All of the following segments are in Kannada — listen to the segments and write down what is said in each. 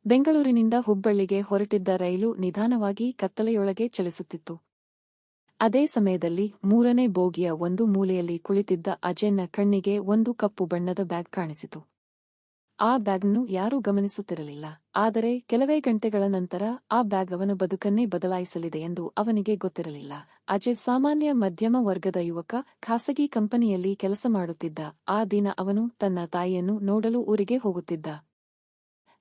ಬೆಂಗಳೂರಿನಿಂದ ಹುಬ್ಬಳ್ಳಿಗೆ ಹೊರಟಿದ್ದ ರೈಲು ನಿಧಾನವಾಗಿ ಕತ್ತಲೆಯೊಳಗೆ ಚಲಿಸುತ್ತಿತ್ತು. ಅದೇ ಸಮಯದಲ್ಲಿ ಮೂರನೇ ಬೋಗಿಯ ಒಂದು ಮೂಲೆಯಲ್ಲಿ ಕುಳಿತಿದ್ದ ಅಜಯ್ನ ಕಣ್ಣಿಗೆ ಒಂದು ಕಪ್ಪು ಬಣ್ಣದ ಬ್ಯಾಗ್ ಕಾಣಿಸಿತು. ಆ ಬ್ಯಾಗ್ನ್ನು ಯಾರೂ ಗಮನಿಸುತ್ತಿರಲಿಲ್ಲ. ಆದರೆ ಕೆಲವೇ ಗಂಟೆಗಳ ನಂತರ ಆ ಬ್ಯಾಗ್ ಅವನ ಬದುಕನ್ನೇ ಬದಲಾಯಿಸಲಿದೆ ಎಂದು ಅವನಿಗೆ ಗೊತ್ತಿರಲಿಲ್ಲ. ಅಜಯ್ ಸಾಮಾನ್ಯ ಮಧ್ಯಮ ವರ್ಗದ ಯುವಕ, ಖಾಸಗಿ ಕಂಪನಿಯಲ್ಲಿ ಕೆಲಸ ಮಾಡುತ್ತಿದ್ದ. ಆ ದಿನ ಅವನು ತನ್ನ ತಾಯಿಯನ್ನು ನೋಡಲು ಊರಿಗೆ ಹೋಗುತ್ತಿದ್ದ.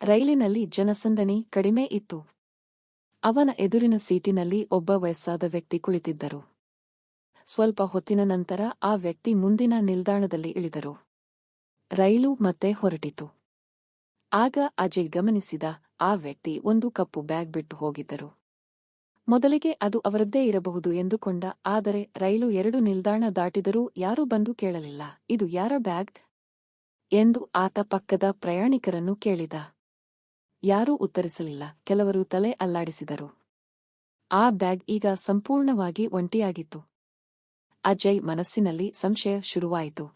ರೈಲಿನಲ್ಲಿ ಜನಸಂದಣಿ ಕಡಿಮೆ ಇತ್ತು. ಅವನ ಎದುರಿನ ಸೀಟಿನಲ್ಲಿ ಒಬ್ಬ ವಯಸ್ಸಾದ ವ್ಯಕ್ತಿ ಕುಳಿತಿದ್ದರು. ಸ್ವಲ್ಪ ಹೊತ್ತಿನ ನಂತರ ಆ ವ್ಯಕ್ತಿ ಮುಂದಿನ ನಿಲ್ದಾಣದಲ್ಲಿ ಇಳಿದರು. ರೈಲು ಮತ್ತೆ ಹೊರಟಿತು. ಆಗ ಅಜಯ್ ಗಮನಿಸಿದ, ಆ ವ್ಯಕ್ತಿ ಒಂದು ಕಪ್ಪು ಬ್ಯಾಗ್ ಬಿಟ್ಟು ಹೋಗಿದ್ದರು. ಮೊದಲಿಗೆ ಅದು ಅವರದ್ದೇ ಇರಬಹುದು ಎಂದುಕೊಂಡ. ಆದರೆ ರೈಲು 2 ನಿಲ್ದಾಣ ದಾಟಿದರೂ ಯಾರೂ ಬಂದು ಕೇಳಲಿಲ್ಲ. ಇದು ಯಾರ ಬ್ಯಾಗ್ ಎಂದು ಆತ ಪಕ್ಕದ ಪ್ರಯಾಣಿಕರನ್ನು ಕೇಳಿದ. ಯಾರೂ ಉತ್ತರಿಸಲಿಲ್ಲ. ಕೆಲವರು ತಲೆ ಅಲ್ಲಾಡಿಸಿದರು. ಆ ಬ್ಯಾಗ್ ಈಗ ಸಂಪೂರ್ಣವಾಗಿ ಒಂಟಿಯಾಗಿತ್ತು. ಅಜಯ್ ಮನಸ್ಸಿನಲ್ಲಿ ಸಂಶಯ ಶುರುವಾಯಿತು.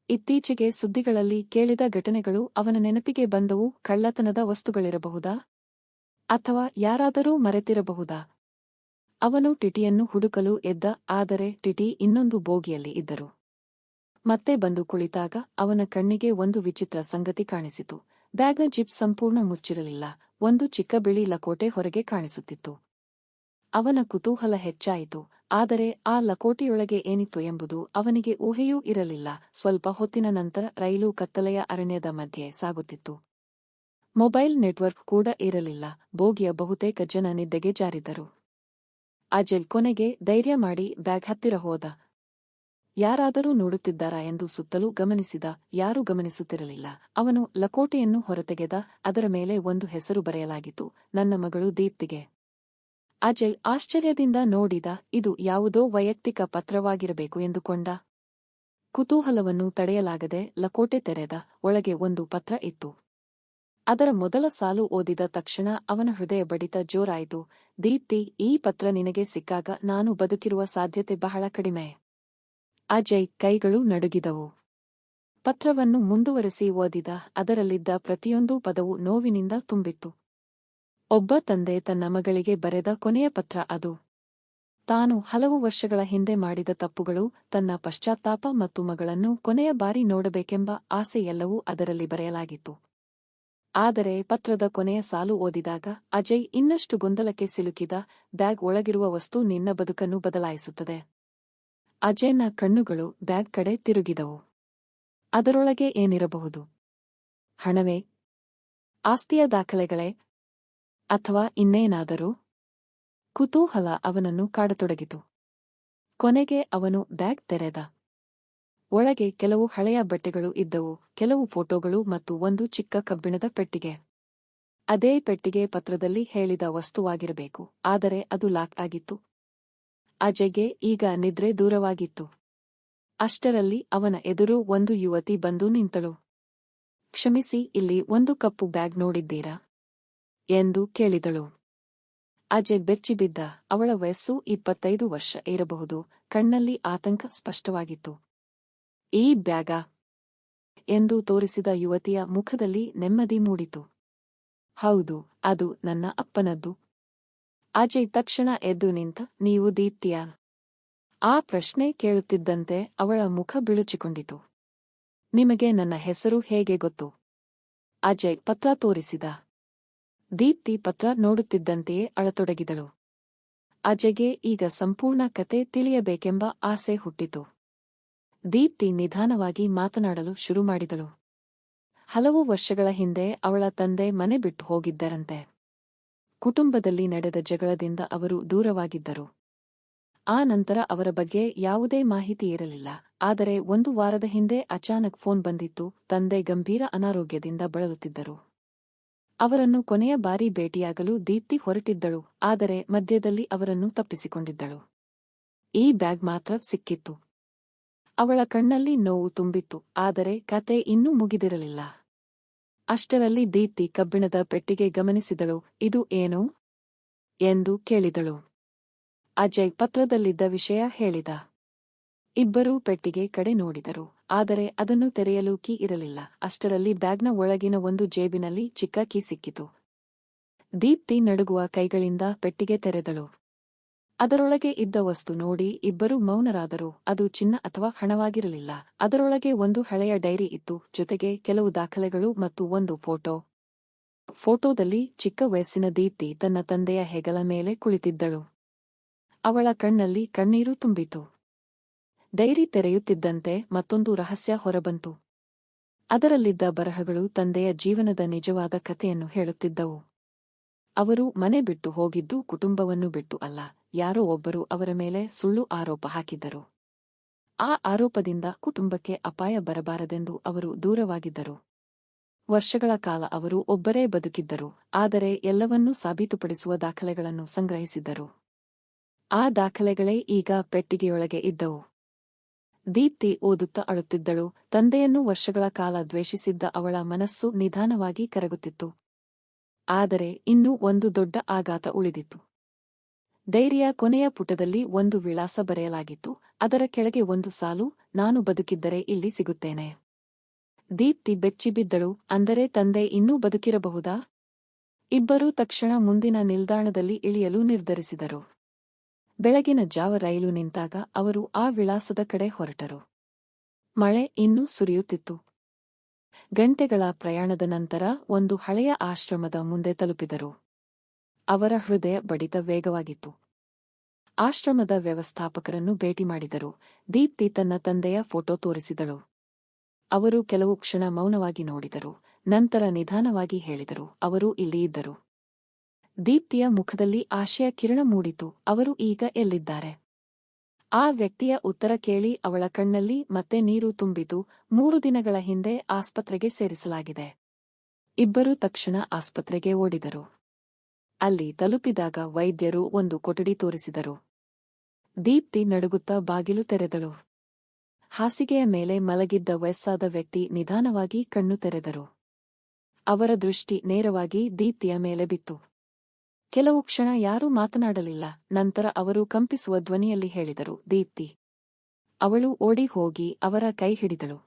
ಇತ್ತೀಚೆಗೆ ಸುದ್ದಿಗಳಲ್ಲಿ ಕೇಳಿದ ಘಟನೆಗಳು ಅವನ ನೆನಪಿಗೆ ಬಂದವು. ಕಳ್ಳತನದ ವಸ್ತುಗಳಿರಬಹುದಾ? ಅಥವಾ ಯಾರಾದರೂ ಮರೆತಿರಬಹುದಾ? ಅವನು ಟಿಟಿಯನ್ನು ಹುಡುಕಲು ಎದ್ದ. ಆದರೆ ಟಿಟಿ ಇನ್ನೊಂದು ಬೋಗಿಯಲ್ಲಿ ಇದ್ದರು. ಮತ್ತೆ ಬಂದು ಕುಳಿತಾಗ ಅವನ ಕಣ್ಣಿಗೆ ಒಂದು ವಿಚಿತ್ರ ಸಂಗತಿ ಕಾಣಿಸಿತು. ಬ್ಯಾಗ್ನ ಜಿಪ್ ಸಂಪೂರ್ಣ ಮುಚ್ಚಿರಲಿಲ್ಲ. ಒಂದು ಚಿಕ್ಕ ಬಿಳಿ ಲಕೋಟೆ ಹೊರಗೆ ಕಾಣಿಸುತ್ತಿತ್ತು. ಅವನ ಕುತೂಹಲ ಹೆಚ್ಚಾಯಿತು. ಆದರೆ ಆ ಲಕೋಟೆಯೊಳಗೆ ಏನಿತ್ತು ಎಂಬುದು ಅವನಿಗೆ ಊಹೆಯೂ ಇರಲಿಲ್ಲ. ಸ್ವಲ್ಪ ಹೊತ್ತಿನ ನಂತರ ರೈಲು ಕತ್ತಲೆಯ ಅರಣ್ಯದ ಮಧ್ಯೆ ಸಾಗುತ್ತಿತ್ತು. ಮೊಬೈಲ್ ನೆಟ್ವರ್ಕ್ ಕೂಡ ಇರಲಿಲ್ಲ. ಬೋಗಿಯ ಬಹುತೇಕ ಜನ ನಿದ್ದೆಗೆ ಜಾರಿದ್ದರು. ಅಜಯ್ ಕೊನೆಗೆ ಧೈರ್ಯ ಮಾಡಿ ಬ್ಯಾಗ್ ಹತ್ತಿರ ಹೋದ. ಯಾರಾದರೂ ನೋಡುತ್ತಿದ್ದಾರಾ ಎಂದು ಸುತ್ತಲೂ ಗಮನಿಸಿದ. ಯಾರೂ ಗಮನಿಸುತ್ತಿರಲಿಲ್ಲ. ಅವನು ಲಕೋಟೆಯನ್ನು ಹೊರತೆಗೆದ. ಅದರ ಮೇಲೆ ಒಂದು ಹೆಸರು ಬರೆಯಲಾಗಿತ್ತು, ನನ್ನ ಮಗಳು ದೀಪ್ತಿಗೆ. ಅಜಯ್ ಆಶ್ಚರ್ಯದಿಂದ ನೋಡಿದ. ಇದು ಯಾವುದೋ ವೈಯಕ್ತಿಕ ಪತ್ರವಾಗಿರಬೇಕು ಎಂದುಕೊಂಡ. ಕುತೂಹಲವನ್ನು ತಡೆಯಲಾಗದೆ ಲಕೋಟೆ ತೆರೆದ. ಒಳಗೆ ಒಂದು ಪತ್ರ ಇತ್ತು. ಅದರ ಮೊದಲ ಸಾಲು ಓದಿದ ತಕ್ಷಣ ಅವನ ಹೃದಯ ಬಡಿತ ಜೋರಾಯಿತು. ದೀಪ್ತಿ, ಈ ಪತ್ರ ನಿನಗೆ ಸಿಕ್ಕಾಗ ನಾನು ಬದುಕಿರುವ ಸಾಧ್ಯತೆ ಬಹಳ ಕಡಿಮೆ. ಅಜಯ್ ಕೈಗಳು ನಡುಗಿದವು. ಪತ್ರವನ್ನು ಮುಂದುವರೆಸಿ ಓದಿದ. ಅದರಲ್ಲಿದ್ದ ಪ್ರತಿಯೊಂದು ಪದವೂ ನೋವಿನಿಂದ ತುಂಬಿತ್ತು. ಒಬ್ಬ ತಂದೆ ತನ್ನ ಮಗಳಿಗೆ ಬರೆದ ಕೊನೆಯ ಪತ್ರ ಅದು. ತಾನು ಹಲವು ವರ್ಷಗಳ ಹಿಂದೆ ಮಾಡಿದ ತಪ್ಪುಗಳು, ತನ್ನ ಪಶ್ಚಾತ್ತಾಪ ಮತ್ತು ಮಗಳನ್ನು ಕೊನೆಯ ಬಾರಿ ನೋಡಬೇಕೆಂಬ ಆಸೆ ಎಲ್ಲವೂ ಅದರಲ್ಲಿ ಬರೆಯಲಾಗಿತ್ತು. ಆದರೆ ಪತ್ರದ ಕೊನೆಯ ಸಾಲು ಓದಿದಾಗ ಅಜಯ್ ಇನ್ನಷ್ಟು ಗೊಂದಲಕ್ಕೆ ಸಿಲುಕಿದ. ಬ್ಯಾಗ್ ಒಳಗಿರುವ ವಸ್ತು ನಿನ್ನ ಬದುಕನ್ನು ಬದಲಾಯಿಸುತ್ತದೆ. ಅಜಯ್ನ ಕಣ್ಣುಗಳು ಬ್ಯಾಗ್ ಕಡೆ ತಿರುಗಿದವು. ಅದರೊಳಗೆ ಏನಿರಬಹುದು? ಹಣವೇ? ಆಸ್ತಿಯ ದಾಖಲೆಗಳೇ? ಅಥವಾ ಇನ್ನೇನಾದರೂ? ಕುತೂಹಲ ಅವನನ್ನು ಕಾಡತೊಡಗಿತು. ಕೊನೆಗೆ ಅವನು ಬ್ಯಾಗ್ ತೆರೆದ. ಒಳಗೆ ಕೆಲವು ಹಳೆಯ ಬಟ್ಟೆಗಳು ಇದ್ದವು, ಕೆಲವು ಫೋಟೋಗಳು ಮತ್ತು ಒಂದು ಚಿಕ್ಕ ಕಬ್ಬಿಣದ ಪೆಟ್ಟಿಗೆ. ಅದೇ ಪೆಟ್ಟಿಗೆ ಪತ್ರದಲ್ಲಿ ಹೇಳಿದ ವಸ್ತುವಾಗಿರಬೇಕು. ಆದರೆ ಅದು ಲಾಕ್ ಆಗಿತ್ತು. ಅಜಯ್ಗೆ ಈಗ ನಿದ್ರೆ ದೂರವಾಗಿತ್ತು. ಅಷ್ಟರಲ್ಲಿ ಅವನ ಎದುರು ಒಂದು ಯುವತಿ ಬಂದು ನಿಂತಳು. ಕ್ಷಮಿಸಿ, ಇಲ್ಲಿ ಒಂದು ಕಪ್ಪು ಬ್ಯಾಗ್ ನೋಡಿದ್ದೀರಾ ಎಂದು ಕೇಳಿದಳು. ಅಜಯ್ ಬೆಚ್ಚಿಬಿದ್ದ. ಅವಳ ವಯಸ್ಸು 25 ವರ್ಷ ಇರಬಹುದು. ಕಣ್ಣಲ್ಲಿ ಆತಂಕ ಸ್ಪಷ್ಟವಾಗಿತ್ತು. ಈ ಬ್ಯಾಗಾ ಎಂದು ತೋರಿಸಿದ ಯುವತಿಯ ಮುಖದಲ್ಲಿ ನೆಮ್ಮದಿ ಮೂಡಿತು. ಹೌದು, ಅದು ನನ್ನ ಅಪ್ಪನದ್ದು. ಅಜಯ್ ತಕ್ಷಣ ಎದ್ದು ನಿಂತ. ನೀವು ದೀಪ್ತಿಯಾ? ಆ ಪ್ರಶ್ನೆ ಕೇಳುತ್ತಿದ್ದಂತೆ ಅವಳ ಮುಖ ಬಿಳುಚಿಕೊಂಡಿತು. ನಿಮಗೆ ನನ್ನ ಹೆಸರು ಹೇಗೆ ಗೊತ್ತು? ಅಜಯ್ ಪತ್ರ ತೋರಿಸಿದ. ದೀಪ್ತಿ ಪತ್ರ ನೋಡುತ್ತಿದ್ದಂತೆಯೇ ಅಳತೊಡಗಿದಳು. ಅಜಯ್ಗೆ ಈಗ ಸಂಪೂರ್ಣ ಕತೆ ತಿಳಿಯಬೇಕೆಂಬ ಆಸೆ ಹುಟ್ಟಿತು. ದೀಪ್ತಿ ನಿಧಾನವಾಗಿ ಮಾತನಾಡಲು ಶುರು ಮಾಡಿದಳು. ಹಲವು ವರ್ಷಗಳ ಹಿಂದೆ ಅವಳ ತಂದೆ ಮನೆ ಬಿಟ್ಟು ಹೋಗಿದ್ದರಂತೆ. ಕುಟುಂಬದಲ್ಲಿ ನಡೆದ ಜಗಳದಿಂದ ಅವರು ದೂರವಾಗಿದ್ದರು. ಆ ನಂತರ ಅವರ ಬಗ್ಗೆ ಯಾವುದೇ ಮಾಹಿತಿ ಇರಲಿಲ್ಲ. ಆದರೆ 1 ವಾರದ ಹಿಂದೆ ಅಚಾನಕ್ ಫೋನ್ ಬಂದಿತ್ತು. ತಂದೆ ಗಂಭೀರ ಅನಾರೋಗ್ಯದಿಂದ ಬಳಲುತ್ತಿದ್ದರು. ಅವರನ್ನು ಕೊನೆಯ ಬಾರಿ ಭೇಟಿಯಾಗಲು ದೀಪ್ತಿ ಹೊರಟಿದ್ದಳು. ಆದರೆ ಮಧ್ಯದಲ್ಲಿ ಅವರನ್ನು ತಪ್ಪಿಸಿಕೊಂಡಿದ್ದಳು. ಈ ಬ್ಯಾಗ್ ಮಾತ್ರ ಸಿಕ್ಕಿತ್ತು. ಅವಳ ಕಣ್ಣಲ್ಲಿ ನೋವು ತುಂಬಿತ್ತು. ಆದರೆ ಕತೆ ಇನ್ನೂ ಮುಗಿದಿರಲಿಲ್ಲ. ಅಷ್ಟರಲ್ಲಿ ದೀಪ್ತಿ ಕಬ್ಬಿಣದ ಪೆಟ್ಟಿಗೆ ಗಮನಿಸಿದಳು. ಇದು ಏನು ಎಂದು ಕೇಳಿದಳು. ಅಜಯ್ ಪತ್ರದಲ್ಲಿದ್ದ ವಿಷಯ ಹೇಳಿದ. ಇಬ್ಬರೂ ಪೆಟ್ಟಿಗೆ ಕಡೆ ನೋಡಿದರು. ಆದರೆ ಅದನ್ನು ತೆರೆಯಲು ಕೀ ಇರಲಿಲ್ಲ. ಅಷ್ಟರಲ್ಲಿ ಬ್ಯಾಗ್ನ ಒಳಗಿನ ಒಂದು ಜೇಬಿನಲ್ಲಿ ಚಿಕ್ಕ ಕೀ ಸಿಕ್ಕಿತು. ದೀಪ್ತಿ ನಡುಗುವ ಕೈಗಳಿಂದ ಪೆಟ್ಟಿಗೆ ತೆರೆದಳು. ಅದರೊಳಗೆ ಇದ್ದ ವಸ್ತು ನೋಡಿ ಇಬ್ಬರೂ ಮೌನರಾದರು. ಅದು ಚಿನ್ನ ಅಥವಾ ಹಣವಾಗಿರಲಿಲ್ಲ. ಅದರೊಳಗೆ ಒಂದು ಹಳೆಯ ಡೈರಿ ಇತ್ತು, ಜೊತೆಗೆ ಕೆಲವು ದಾಖಲೆಗಳು ಮತ್ತು ಒಂದು ಫೋಟೋ. ಫೋಟೋದಲ್ಲಿ ಚಿಕ್ಕ ವಯಸ್ಸಿನ ದೀಪ್ತಿ ತನ್ನ ತಂದೆಯ ಹೆಗಲ ಮೇಲೆ ಕುಳಿತಿದ್ದಳು. ಅವಳ ಕಣ್ಣಲ್ಲಿ ಕಣ್ಣೀರು ತುಂಬಿತು. ಡೈರಿ ತೆರೆಯುತ್ತಿದ್ದಂತೆ ಮತ್ತೊಂದು ರಹಸ್ಯ ಹೊರಬಂತು. ಅದರಲ್ಲಿದ್ದ ಬರಹಗಳು ತಂದೆಯ ಜೀವನದ ನಿಜವಾದ ಕಥೆಯನ್ನು ಹೇಳುತ್ತಿದ್ದವು. ಅವರು ಮನೆ ಬಿಟ್ಟು ಹೋಗಿದ್ದು ಕುಟುಂಬವನ್ನು ಬಿಟ್ಟು ಅಲ್ಲ, ಯಾರೋ ಒಬ್ಬರು ಅವರ ಮೇಲೆ ಸುಳ್ಳು ಆರೋಪ ಹಾಕಿದ್ದರು. ಆ ಆರೋಪದಿಂದ ಕುಟುಂಬಕ್ಕೆ ಅಪಾಯ ಬರಬಾರದೆಂದು ಅವರು ದೂರವಾಗಿದ್ದರು. ವರ್ಷಗಳ ಕಾಲ ಅವರು ಒಬ್ಬರೇ ಬದುಕಿದ್ದರು, ಆದರೆ ಎಲ್ಲವನ್ನೂ ಸಾಬೀತುಪಡಿಸುವ ದಾಖಲೆಗಳನ್ನು ಸಂಗ್ರಹಿಸಿದ್ದರು. ಆ ದಾಖಲೆಗಳೇ ಈಗ ಪೆಟ್ಟಿಗೆಯೊಳಗೆ ಇದ್ದವು. ದೀಪ್ತಿ ಓದುತ್ತಾ ಅಳುತ್ತಿದ್ದಳು. ತಂದೆಯನ್ನು ವರ್ಷಗಳ ಕಾಲ ದ್ವೇಷಿಸಿದ್ದ ಅವಳ ಮನಸ್ಸು ನಿಧಾನವಾಗಿ ಕರಗುತ್ತಿತ್ತು. ಆದರೆ ಇನ್ನೂ ಒಂದು ದೊಡ್ಡ ಆಘಾತ ಉಳಿದಿತ್ತು. ಡೈರಿಯ ಕೊನೆಯ ಪುಟದಲ್ಲಿ ಒಂದು ವಿಳಾಸ ಬರೆಯಲಾಗಿತ್ತು. ಅದರ ಕೆಳಗೆ ಒಂದು ಸಾಲು, ನಾನು ಬದುಕಿದ್ದರೆ ಇಲ್ಲಿ ಸಿಗುತ್ತೇನೆ. ದೀಪ್ತಿ ಬೆಚ್ಚಿಬಿದ್ದಳು. ಅಂದರೆ ತಂದೆ ಇನ್ನೂ ಬದುಕಿರಬಹುದಾ? ಇಬ್ಬರೂ ತಕ್ಷಣ ಮುಂದಿನ ನಿಲ್ದಾಣದಲ್ಲಿ ಇಳಿಯಲು ನಿರ್ಧರಿಸಿದರು. ಬೆಳಗಿನ ಜಾವ ರೈಲು ನಿಂತಾಗ ಅವರು ಆ ವಿಳಾಸದ ಕಡೆ ಹೊರಟರು. ಮಳೆ ಇನ್ನೂ ಸುರಿಯುತ್ತಿತ್ತು. ಗಂಟೆಗಳ ಪ್ರಯಾಣದ ನಂತರ ಒಂದು ಹಳೆಯ ಆಶ್ರಮದ ಮುಂದೆ ತಲುಪಿದರು. ಅವರ ಹೃದಯ ಬಡಿತ ವೇಗವಾಗಿತ್ತು. ಆಶ್ರಮದ ವ್ಯವಸ್ಥಾಪಕರನ್ನು ಭೇಟಿ ಮಾಡಿದರು. ದೀಪ್ತಿ ತನ್ನ ತಂದೆಯ ಫೋಟೋ ತೋರಿಸಿದಳು. ಅವರು ಕೆಲವು ಕ್ಷಣ ಮೌನವಾಗಿ ನೋಡಿದರು. ನಂತರ ನಿಧಾನವಾಗಿ ಹೇಳಿದರು, ಅವರು ಇಲ್ಲಿ ಇದ್ದರು. ದೀಪ್ತಿಯ ಮುಖದಲ್ಲಿ ಆಶೆಯ ಕಿರಣ ಮೂಡಿತು. ಅವರು ಈಗ ಎಲ್ಲಿದ್ದಾರೆ? ಆ ವ್ಯಕ್ತಿಯ ಉತ್ತರ ಕೇಳಿ ಅವಳ ಕಣ್ಣಲ್ಲಿ ಮತ್ತೆ ನೀರು ತುಂಬಿತು. 3 ದಿನಗಳ ಹಿಂದೆ ಆಸ್ಪತ್ರೆಗೆ ಸೇರಿಸಲಾಗಿದೆ. ಇಬ್ಬರೂ ತಕ್ಷಣ ಆಸ್ಪತ್ರೆಗೆ ಓಡಿದರು. ಅಲ್ಲಿ ತಲುಪಿದಾಗ ವೈದ್ಯರು ಒಂದು ಕೊಠಡಿ ತೋರಿಸಿದರು. ದೀಪ್ತಿ ನಡುಗುತ್ತಾ ಬಾಗಿಲು ತೆರೆದಳು. ಹಾಸಿಗೆಯ ಮೇಲೆ ಮಲಗಿದ್ದ ವಯಸ್ಸಾದ ವ್ಯಕ್ತಿ ನಿಧಾನವಾಗಿ ಕಣ್ಣು ತೆರೆದರು. ಅವರ ದೃಷ್ಟಿ ನೇರವಾಗಿ ದೀಪ್ತಿಯ ಮೇಲೆ ಬಿತ್ತು. ಕೆಲವು ಕ್ಷಣ ಯಾರೂ ಮಾತನಾಡಲಿಲ್ಲ. ನಂತರ ಅವರು ಕಂಪಿಸುವ ಧ್ವನಿಯಲ್ಲಿ ಹೇಳಿದರು, ದೀಪ್ತಿ. ಅವಳು ಓಡಿ ಹೋಗಿ ಅವರ ಕೈ ಹಿಡಿದಳು.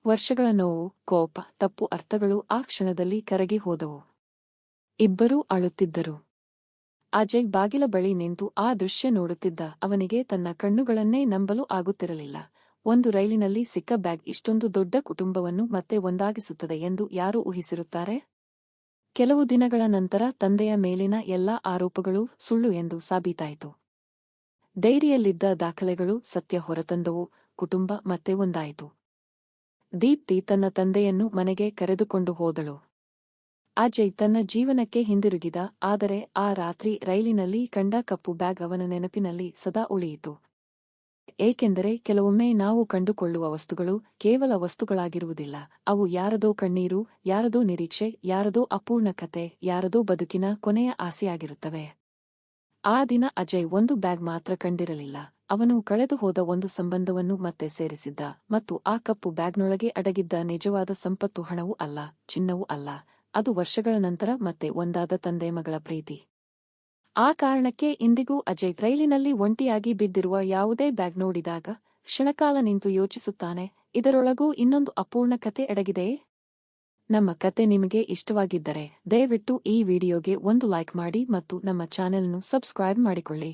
ವರ್ಷಗಳ ನೋವು, ಕೋಪ, ತಪ್ಪು ಅರ್ಥಗಳು ಆ ಕ್ಷಣದಲ್ಲಿ ಕರಗಿ ಹೋದವು. ಇಬ್ಬರೂ ಅಳುತ್ತಿದ್ದರು. ಅಜಯ್ ಬಾಗಿಲ ಬಳಿ ನಿಂತು ಆ ದೃಶ್ಯ ನೋಡುತ್ತಿದ್ದ. ಅವನಿಗೆ ತನ್ನ ಕಣ್ಣುಗಳನ್ನೇ ನಂಬಲು ಆಗುತ್ತಿರಲಿಲ್ಲ. ಒಂದು ರೈಲಿನಲ್ಲಿ ಸಿಕ್ಕ ಬ್ಯಾಗ್ ಇಷ್ಟೊಂದು ದೊಡ್ಡ ಕುಟುಂಬವನ್ನು ಮತ್ತೆ ಒಂದಾಗಿಸುತ್ತದೆ ಎಂದು ಯಾರು ಊಹಿಸಿರುತ್ತಾರೆ? ಕೆಲವು ದಿನಗಳ ನಂತರ ತಂದೆಯ ಮೇಲಿನ ಎಲ್ಲಾ ಆರೋಪಗಳು ಸುಳ್ಳು ಎಂದು ಸಾಬೀತಾಯಿತು. ಡೈರಿಯಲ್ಲಿದ್ದ ದಾಖಲೆಗಳು ಸತ್ಯ ಹೊರತಂದವು. ಕುಟುಂಬ ಮತ್ತೆ ಒಂದಾಯಿತು. ದೀಪ್ತಿ ತನ್ನ ತಂದೆಯನ್ನು ಮನೆಗೆ ಕರೆದುಕೊಂಡು ಹೋದಳು. ಅಜಯ್ ತನ್ನ ಜೀವನಕ್ಕೆ ಹಿಂದಿರುಗಿದ. ಆದರೆ ಆ ರಾತ್ರಿ ರೈಲಿನಲ್ಲಿ ಕಂಡ ಕಪ್ಪು ಬ್ಯಾಗ್ ಅವನ ನೆನಪಿನಲ್ಲಿ ಸದಾ ಉಳಿಯಿತು. ಏಕೆಂದರೆ ಕೆಲವೊಮ್ಮೆ ನಾವು ಕಂಡುಕೊಳ್ಳುವ ವಸ್ತುಗಳು ಕೇವಲ ವಸ್ತುಗಳಾಗಿರುವುದಿಲ್ಲ. ಅವು ಯಾರದೋ ಕಣ್ಣೀರು, ಯಾರದೋ ನಿರೀಕ್ಷೆ, ಯಾರದೋ ಅಪೂರ್ಣ ಕತೆ, ಯಾರದೋ ಬದುಕಿನ ಕೊನೆಯ ಆಸೆಯಾಗಿರುತ್ತವೆ. ಆ ದಿನ ಅಜಯ್ ಒಂದು ಬ್ಯಾಗ್ ಮಾತ್ರ ಕಂಡಿರಲಿಲ್ಲ. ಅವನು ಕಳೆದು ಹೋದ ಒಂದು ಸಂಬಂಧವನ್ನು ಮತ್ತೆ ಸೇರಿಸಿದ್ದ. ಮತ್ತು ಆ ಕಪ್ಪು ಬ್ಯಾಗ್ನೊಳಗೆ ಅಡಗಿದ್ದ ನಿಜವಾದ ಸಂಪತ್ತು ಹಣವೂ ಅಲ್ಲ, ಚಿನ್ನವೂ ಅಲ್ಲ. ಅದು ವರ್ಷಗಳ ನಂತರ ಮತ್ತೆ ಒಂದಾದ ತಂದೆ ಮಗಳ ಪ್ರೀತಿ. ಆ ಕಾರಣಕ್ಕೆ ಇಂದಿಗೂ ಅಜಯ್ ರೈಲಿನಲ್ಲಿ ಒಂಟಿಯಾಗಿ ಬಿದ್ದಿರುವ ಯಾವುದೇ ಬ್ಯಾಗ್ ನೋಡಿದಾಗ ಕ್ಷಣಕಾಲ ನಿಂತು ಯೋಚಿಸುತ್ತಾನೆ, ಇದರೊಳಗೂ ಇನ್ನೊಂದು ಅಪೂರ್ಣ ಕತೆ ಅಡಗಿದೆಯೇ? ನಮ್ಮ ಕತೆ ನಿಮಗೆ ಇಷ್ಟವಾಗಿದ್ದರೆ ದಯವಿಟ್ಟು ಈ ವಿಡಿಯೋಗೆ ಒಂದು ಲೈಕ್ ಮಾಡಿ ಮತ್ತು ನಮ್ಮ ಚಾನೆಲ್ను ಸಬ್ಸ್ಕ್ರೈಬ್ ಮಾಡಿಕೊಳ್ಳಿ.